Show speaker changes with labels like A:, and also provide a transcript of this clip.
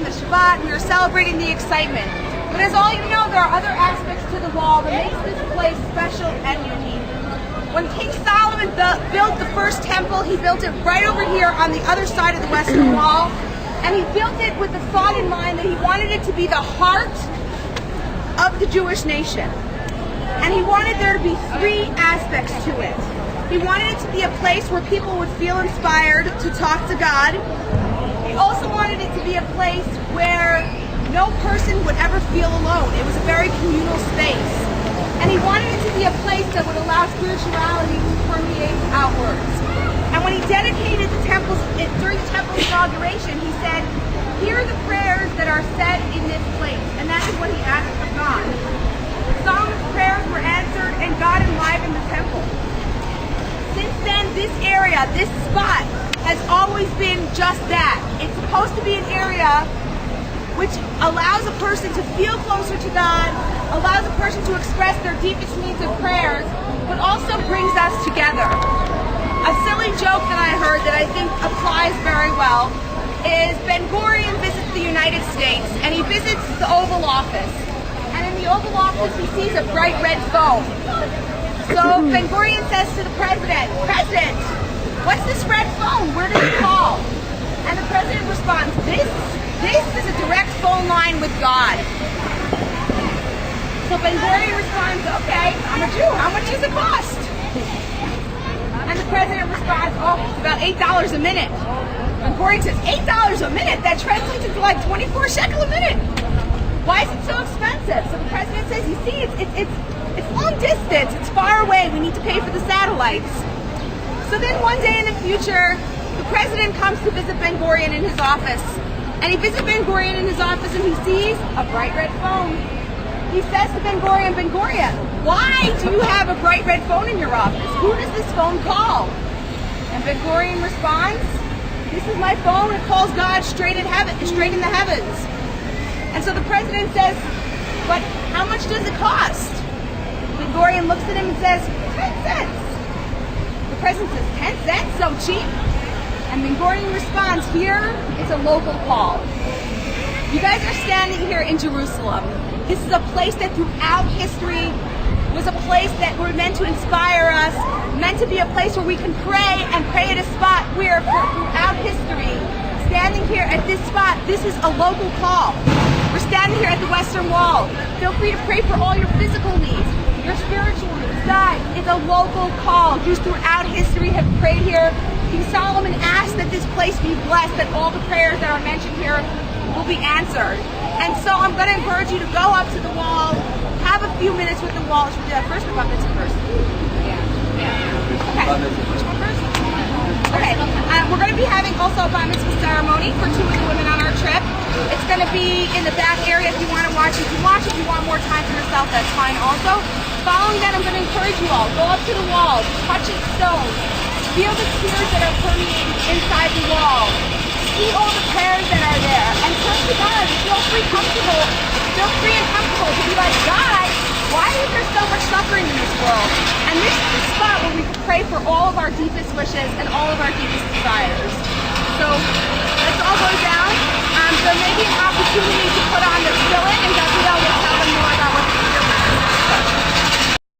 A: celebrating the Shabbat, we are celebrating the excitement. But as all you know, there are other aspects to the wall that makes this place special and unique. When King Solomon built the first temple, he built it right over here on the other side of the Western Wall. And he built it with the thought in mind that he wanted it to be the heart of the Jewish nation. And he wanted there to be three aspects to it. He wanted it to be a place where people would feel inspired to talk to God. He also wanted it to be a place where no person would ever feel alone. It was a very communal space. And he wanted it to be a place that would allow spirituality to permeate outwards. And when he dedicated the temples, during the temple's inauguration, he said, "Here are the prayers that are said in this place." And that is what he asked of God. Solomon's prayers were answered and God enlivened the temple. Since then, this area, this spot, has always been just that. It's supposed to be an area which allows a person to feel closer to God, allows a person to express their deepest needs of prayers, but also brings us together. A silly joke that I heard that I think applies very well is Ben Gurion visits the United States and he visits the Oval Office. And in the Oval Office he sees a bright red phone. So Ben Gurion says to the president, "President, what's this red phone? Where does it call?" And the president responds, This is a direct phone line with God." So Ben Gurion responds, "Okay, I'm a Jew. How much does it cost?" And the president responds, "Oh, it's about $8 a minute." Ben Gurion says, $8 a minute? That translates into like 24 shekel a minute. Why is it so expensive? So the president says, "You see, it's long distance. It's far away. We need to pay for the satellites." So then one day in the future, the president comes to visit Ben Gurion in his office. And he visits Ben Gurion in his office and he sees a bright red phone. He says to Ben Gurion, "Ben Gurion, why do you have a bright red phone in your office? Who does this phone call?" And Ben Gurion responds, "This is my phone. It calls God straight in the heavens." And so the president says, "But how much does it cost?" Ben Gurion looks at him and says, 10 cents. The president says, 10 cents? So cheap? And Ben Gurion responds, "Here is a local call. You guys are standing here in Jerusalem. This is a place that throughout history was a place that were meant to inspire us, meant to be a place where we can pray and pray at a spot where throughout history, standing here at this spot, this is a local call. We're standing here at the Western Wall. Feel free to pray for all your physical needs, your spiritual needs. Guys, it's a local call. Jews throughout history have prayed here. King Solomon asked that this place be blessed, that all the prayers that are mentioned here will be answered. And so I'm going to encourage you to go up to the wall, have a few minutes with the wall. Should we do that first or bar mitzvah first? Okay. Which one first? Okay. We're going to be having also a bar mitzvah ceremony for 2 of the women on our trip. It's going to be in the back area if you want to watch. You can watch. If you want more time for yourself, that's fine also. Following that, I'm going to encourage you all, go up to the wall, touch its stone. Feel the tears that are permeating inside the wall. See all the prayers that are there. And turn to God. Feel free and comfortable to be like, "God, why is there so much suffering in this world?" And this is the spot where we can pray for all of our deepest wishes and all of our deepest desires. So let's all go down. There may be an opportunity to put on the fill-in, and Gabrielle will tell them more about what the